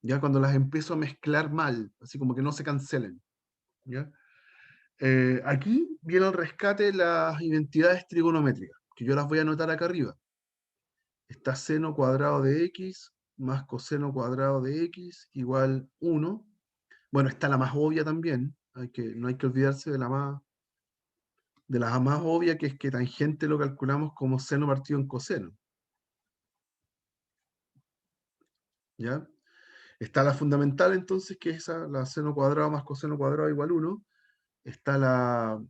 Ya cuando las empiezo a mezclar mal, así como que no se cancelen. ¿Ya? Aquí viene el rescate de las identidades trigonométricas, que yo las voy a anotar acá arriba. Está seno cuadrado de x más coseno cuadrado de x igual 1. Bueno, está la más obvia también, no hay que olvidarse de la más obvia, que es que tangente lo calculamos como seno partido en coseno. ¿Ya? Está la fundamental entonces, que es esa, la seno cuadrado más coseno cuadrado igual 1. Está la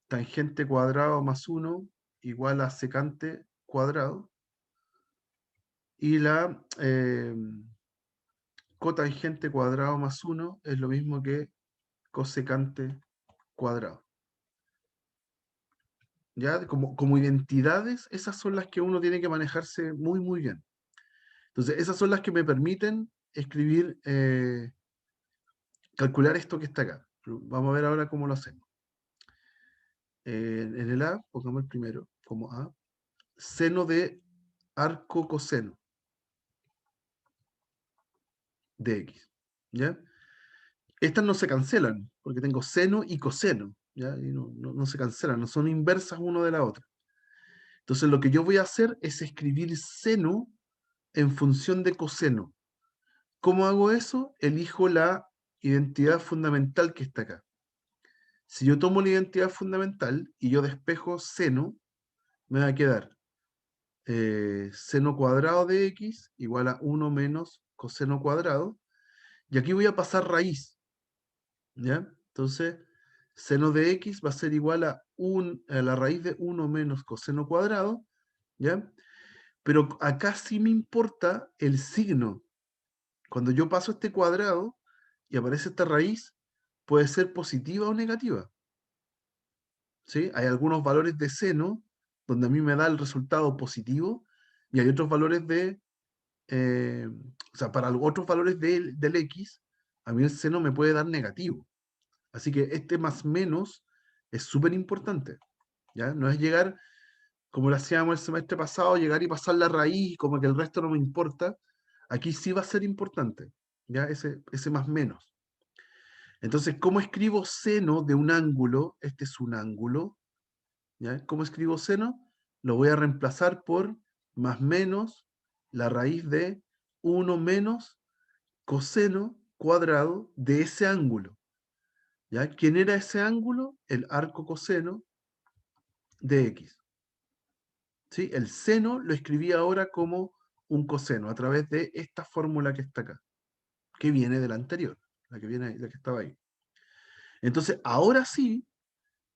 tangente cuadrado más 1 igual a secante cuadrado. Y la cotangente cuadrado más 1 es lo mismo que cosecante cuadrado. ¿Ya? Como identidades, esas son las que uno tiene que manejarse muy, muy bien. Entonces, esas son las que me permiten escribir, calcular esto que está acá. Vamos a ver ahora cómo lo hacemos. En el A, pongamos el primero como A, seno de arco coseno de X. ¿Ya? Estas no se cancelan, porque tengo seno y coseno. ¿Ya? Y no se cancelan, no son inversas uno de la otra. Entonces, lo que yo voy a hacer es escribir seno en función de coseno. ¿Cómo hago eso? Elijo la identidad fundamental que está acá. Si yo tomo la identidad fundamental y yo despejo seno, me va a quedar seno cuadrado de x igual a 1 menos coseno cuadrado. Y aquí voy a pasar raíz. ¿Ya? Entonces, seno de x va a ser igual a la raíz de 1 menos coseno cuadrado. ¿Ya? Pero acá sí me importa el signo. Cuando yo paso este cuadrado y aparece esta raíz, puede ser positiva o negativa. ¿Sí? Hay algunos valores de seno donde a mí me da el resultado positivo y hay otros valores o sea, para otros valores del x, a mí el seno me puede dar negativo. Así que este más menos es súper importante. ¿Ya? No es llegar, como lo hacíamos el semestre pasado, llegar y pasar la raíz, como que el resto no me importa. Aquí sí va a ser importante, ¿ya? Ese más menos. Entonces, ¿cómo escribo seno de un ángulo? Este es un ángulo. ¿Ya? ¿Cómo escribo seno? Lo voy a reemplazar por más menos la raíz de 1 menos coseno cuadrado de ese ángulo. ¿Ya? ¿Quién era ese ángulo? El arco coseno de x. ¿Sí? El seno lo escribí ahora como un coseno a través de esta fórmula que está acá, que viene de la anterior, la que estaba ahí. Entonces, ahora sí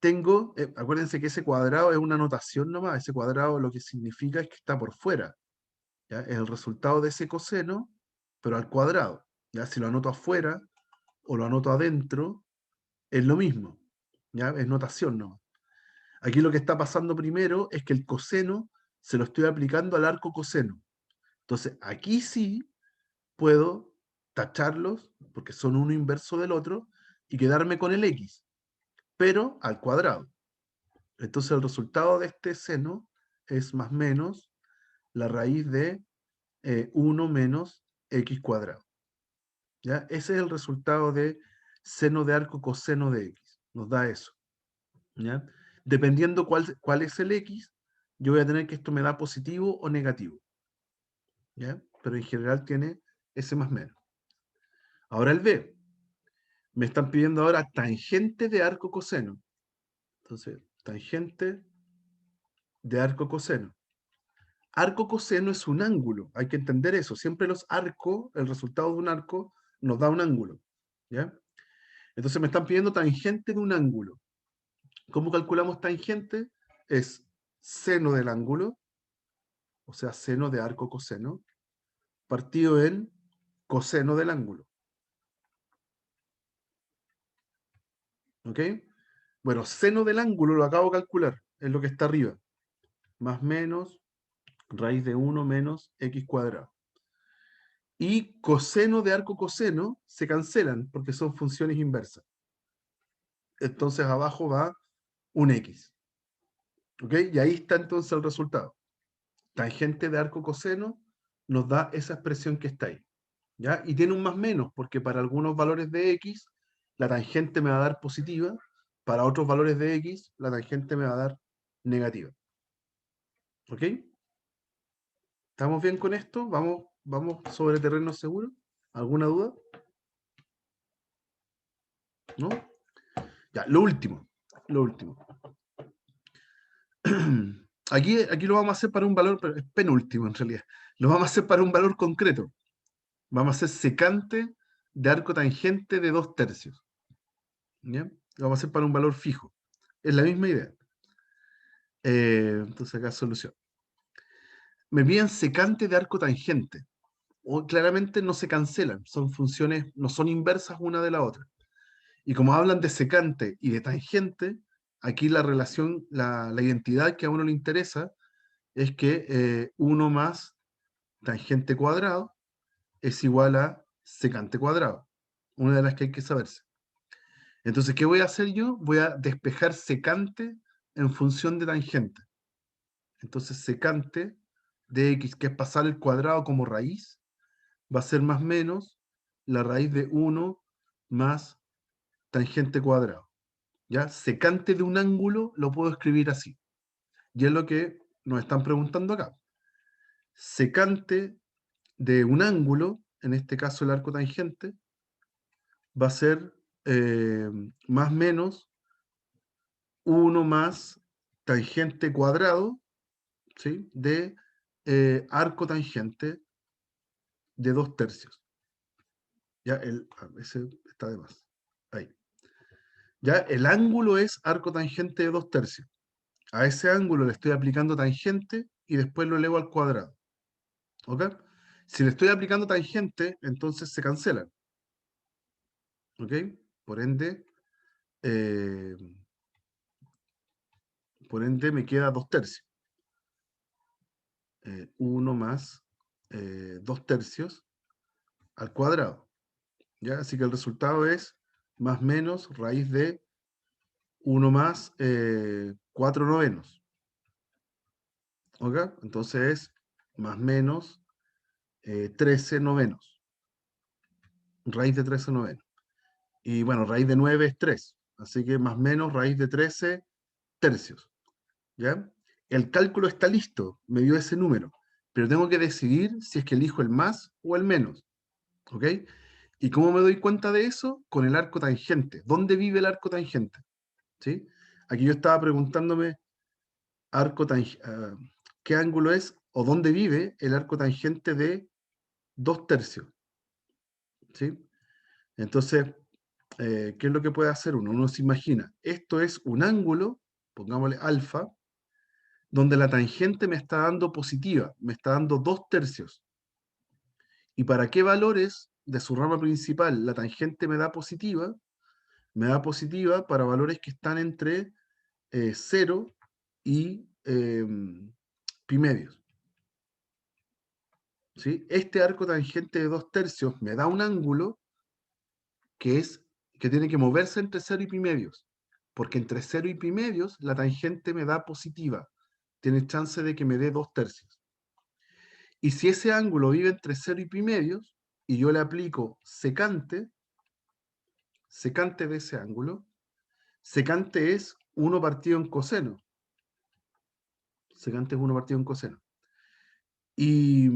tengo, acuérdense que ese cuadrado es una notación nomás, ese cuadrado lo que significa es que está por fuera. ¿Ya? Es el resultado de ese coseno, pero al cuadrado. ¿Ya? Si lo anoto afuera o lo anoto adentro, es lo mismo. ¿Ya? Es notación nomás. Aquí lo que está pasando primero es que el coseno se lo estoy aplicando al arco coseno. Entonces, aquí sí puedo tacharlos, porque son uno inverso del otro, y quedarme con el x, pero al cuadrado. Entonces, el resultado de este seno es más menos la raíz de 1 menos x cuadrado. ¿Ya? Ese es el resultado de seno de arco coseno de x. Nos da eso. ¿Ya? Dependiendo cuál es el x, yo voy a tener que esto me da positivo o negativo. ¿Ya? Pero en general tiene ese más menos. Ahora el b. Me están pidiendo ahora tangente de arco coseno. Entonces, tangente de arco coseno. Arco coseno es un ángulo, hay que entender eso. Siempre los arcos, el resultado de un arco nos da un ángulo. ¿Ya? Entonces me están pidiendo tangente de un ángulo. ¿Cómo calculamos tangente? Es seno del ángulo, o sea, seno de arco coseno, partido en coseno del ángulo. ¿Ok? Bueno, seno del ángulo lo acabo de calcular, es lo que está arriba. Más menos raíz de 1 menos x cuadrado. Y coseno de arco coseno se cancelan porque son funciones inversas. Entonces abajo va un x. ¿Ok? Y ahí está entonces el resultado. Tangente de arco coseno nos da esa expresión que está ahí. ¿Ya? Y tiene un más menos, porque para algunos valores de x, la tangente me va a dar positiva, para otros valores de x, la tangente me va a dar negativa. ¿Ok? ¿Estamos bien con esto? ¿Vamos sobre terreno seguro? ¿Alguna duda? ¿No? Ya, lo último. Lo último. Aquí lo vamos a hacer para un valor, pero es penúltimo en realidad. Lo vamos a hacer para un valor concreto. Vamos a hacer secante de arco tangente de 2/3. ¿Ya? Lo vamos a hacer para un valor fijo. Es la misma idea. Entonces acá solución. Me piden secante de arco tangente. O claramente no se cancelan. Son funciones, no son inversas una de la otra. Y como hablan de secante y de tangente, aquí la relación, la identidad que a uno le interesa es que 1 más tangente cuadrado es igual a secante cuadrado. Una de las que hay que saberse. Entonces, ¿qué voy a hacer yo? Voy a despejar secante en función de tangente. Entonces, secante de x, que es pasar el cuadrado como raíz, va a ser más o menos la raíz de 1 más tangente cuadrado. ¿Ya? Secante de un ángulo lo puedo escribir así. Y es lo que nos están preguntando acá. Secante de un ángulo, en este caso el arco tangente, va a ser más o menos 1 más tangente cuadrado, ¿sí? De arco tangente de 2/3. Ya, ese está de más. Ahí. Ya, el ángulo es arco tangente de 2/3. A ese ángulo le estoy aplicando tangente y después lo elevo al cuadrado. ¿Ok? Si le estoy aplicando tangente, entonces se cancelan. ¿Ok? Por ende, eh, me queda 2/3. 1 más 2/3 al cuadrado. ¿Ya? Así que el resultado es más menos raíz de 1 más 4/9. ¿Ok? Entonces es más menos 13/9. Raíz de 13/9. Y bueno, raíz de 9 es 3. Así que más menos raíz de 13/3. ¿Ya? El cálculo está listo, me dio ese número. Pero tengo que decidir si es que elijo el más o el menos. ¿Ok? ¿Y cómo me doy cuenta de eso? Con el arco tangente. ¿Dónde vive el arco tangente? ¿Sí? Aquí yo estaba preguntándome, ¿qué ángulo es o dónde vive el arco tangente de 2/3? ¿Sí? Entonces, ¿qué es lo que puede hacer uno? Uno se imagina, esto es un ángulo, pongámosle alfa, donde la tangente me está dando positiva, me está dando 2/3. ¿Y para qué valores de su rama principal la tangente me da positiva? Me da positiva para valores que están entre 0 y pi medios. ¿Sí? Este arco tangente de 2/3 me da un ángulo que tiene que moverse entre 0 y pi medios, porque entre 0 y pi medios la tangente me da positiva, tiene chance de que me dé 2/3. Y si ese ángulo vive entre 0 y pi medios, y yo le aplico secante de ese ángulo, secante es 1 partido en coseno. Secante es 1 partido en coseno. Y,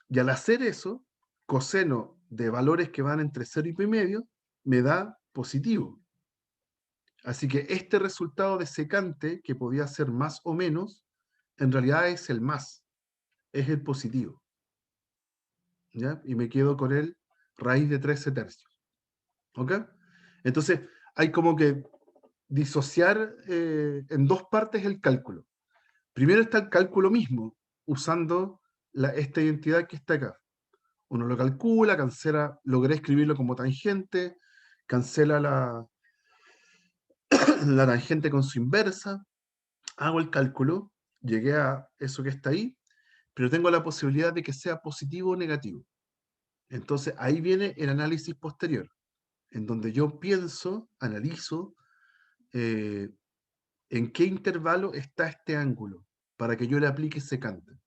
y al hacer eso, coseno de valores que van entre 0 y pi medio, me da positivo. Así que este resultado de secante, que podía ser más o menos, en realidad es el más, es el positivo. ¿Ya? Y me quedo con el raíz de 13/3. ¿Ok? Entonces, hay como que disociar en dos partes el cálculo. Primero está el cálculo mismo, usando esta identidad que está acá. Uno lo calcula, cancela, logré escribirlo como tangente, cancela la tangente con su inversa, hago el cálculo, llegué a eso que está ahí, pero tengo la posibilidad de que sea positivo o negativo. Entonces ahí viene el análisis posterior, en donde yo pienso, analizo en qué intervalo está este ángulo para que yo le aplique secante.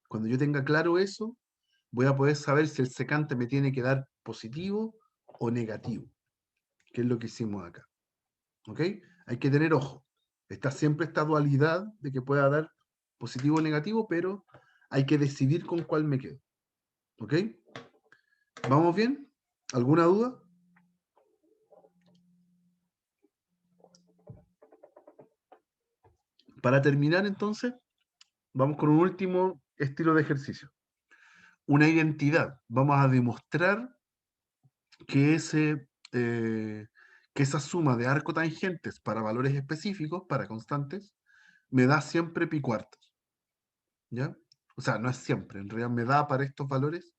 Cuando yo tenga claro eso, voy a poder saber si el secante me tiene que dar positivo o negativo, que es lo que hicimos acá. ¿Ok? Hay que tener ojo. Está siempre esta dualidad de que pueda dar positivo o negativo, pero hay que decidir con cuál me quedo. ¿Ok? ¿Vamos bien? ¿Alguna duda? Para terminar, entonces, vamos con un último estilo de ejercicio. Una identidad. Vamos a demostrar que, que esa suma de arcotangentes para valores específicos, para constantes, me da siempre pi cuartos. ¿Ya? O sea, no es siempre, en realidad me da para estos valores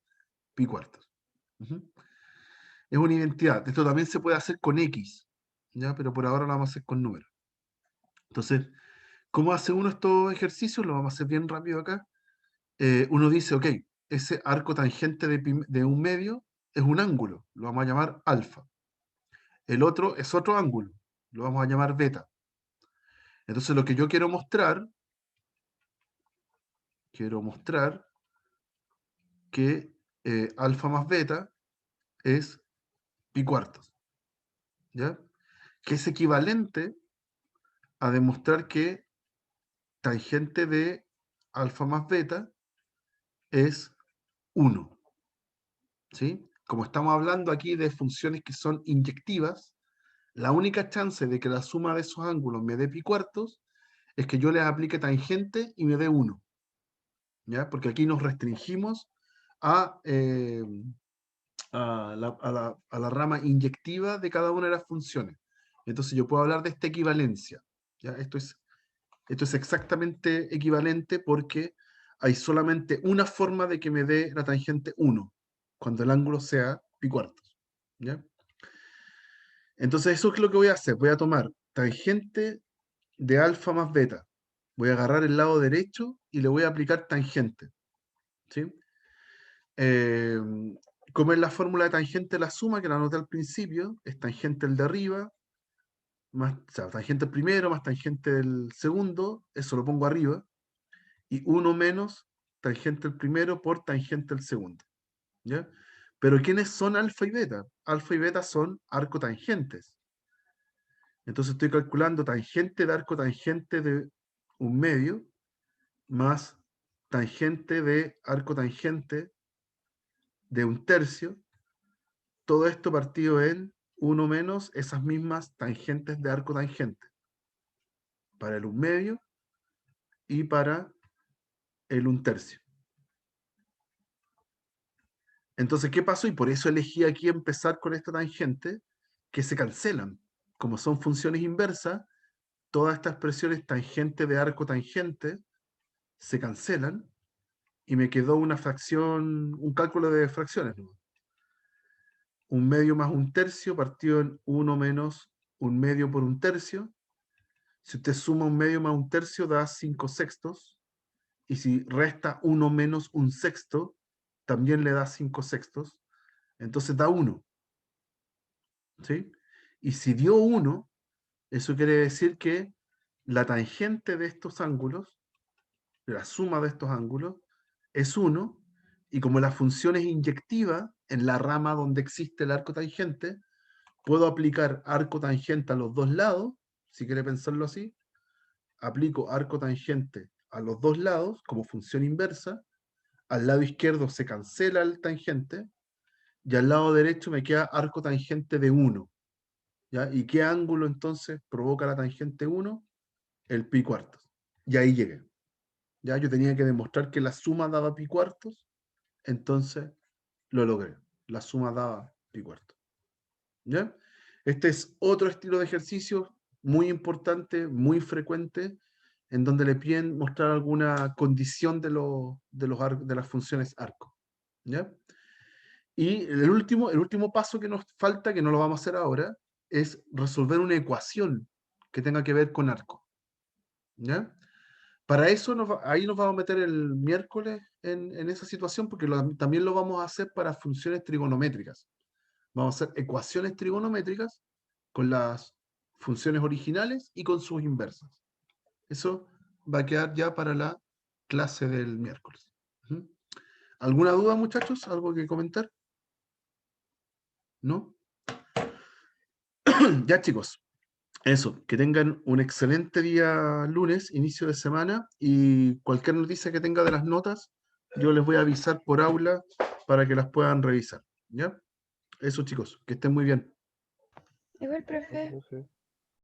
pi cuartos. Ujú. Es una identidad. Esto también se puede hacer con X, ¿ya? Pero por ahora lo vamos a hacer con números. Entonces, ¿cómo hace uno estos ejercicios? Lo vamos a hacer bien rápido acá. uno dice, ok, ese arco tangente de un medio es un ángulo, lo vamos a llamar alfa. El otro es otro ángulo, lo vamos a llamar beta. Entonces lo que yo quiero mostrar que alfa más beta es pi cuartos, ¿ya? Que es equivalente a demostrar que tangente de alfa más beta es 1, ¿sí? Como estamos hablando aquí de funciones que son inyectivas, la única chance de que la suma de esos ángulos me dé pi cuartos es que yo les aplique tangente y me dé 1, ¿ya? Porque aquí nos restringimos a, a la rama inyectiva de cada una de las funciones. Entonces yo puedo hablar de esta equivalencia, ¿ya? Esto es exactamente equivalente porque hay solamente una forma de que me dé la tangente 1, cuando el ángulo sea pi cuartos, ¿ya? Entonces eso es lo que voy a hacer. Voy a tomar tangente de alfa más beta. Voy a agarrar el lado derecho y le voy a aplicar tangente, ¿sí? Eh, como es la fórmula de tangente de la suma, que la anoté al principio, es tangente el de arriba, más, o sea, tangente el primero más tangente del segundo, eso lo pongo arriba, y 1 menos tangente el primero por tangente el segundo, ¿ya? Pero ¿quiénes son alfa y beta? Alfa y beta son arcotangentes. Entonces estoy calculando tangente de arco tangente de un medio más tangente de arco tangente de un tercio. Todo esto partido en 1 menos esas mismas tangentes de arco tangente para el un medio y para el un tercio. Entonces, ¿qué pasó? Y por eso elegí aquí empezar con esta tangente, que se cancelan. Como son funciones inversas, todas estas expresiones tangente de arco tangente se cancelan y me quedó una fracción, un cálculo de fracciones, ¿no? Un medio más un tercio partido en 1 menos un medio por un tercio. Si usted suma un medio más un tercio, da 5 sextos. Y si resta 1 menos un sexto, también le da 5 sextos. Entonces da 1. ¿Sí? Y si dio 1, eso quiere decir que la tangente de estos ángulos, la suma de estos ángulos, es 1, y como la función es inyectiva en la rama donde existe el arco tangente, puedo aplicar arco tangente a los dos lados, si quiere pensarlo así, aplico arco tangente a los dos lados como función inversa, al lado izquierdo se cancela el tangente, y al lado derecho me queda arco tangente de 1. ¿Ya? ¿Y qué ángulo entonces provoca la tangente 1? El pi cuartos. Y ahí llegué. ¿Ya? Yo tenía que demostrar que la suma daba pi cuartos, entonces lo logré. La suma daba pi cuartos. ¿Ya? Este es otro estilo de ejercicio muy importante, muy frecuente, en donde le piden mostrar alguna condición de las funciones arco. ¿Ya? Y el último paso que nos falta, que no lo vamos a hacer ahora, es resolver una ecuación que tenga que ver con arco. ¿Ya? Para eso ahí nos vamos a meter el miércoles en esa situación, porque también lo vamos a hacer para funciones trigonométricas. Vamos a hacer ecuaciones trigonométricas con las funciones originales y con sus inversas. Eso va a quedar ya para la clase del miércoles. ¿Mm? ¿Alguna duda, muchachos? ¿Algo que comentar? ¿No? Ya, chicos. Eso, que tengan un excelente día lunes, inicio de semana, y cualquier noticia que tenga de las notas, yo les voy a avisar por aula para que las puedan revisar. ¿Ya? Eso, chicos, que estén muy bien. Igual, profe.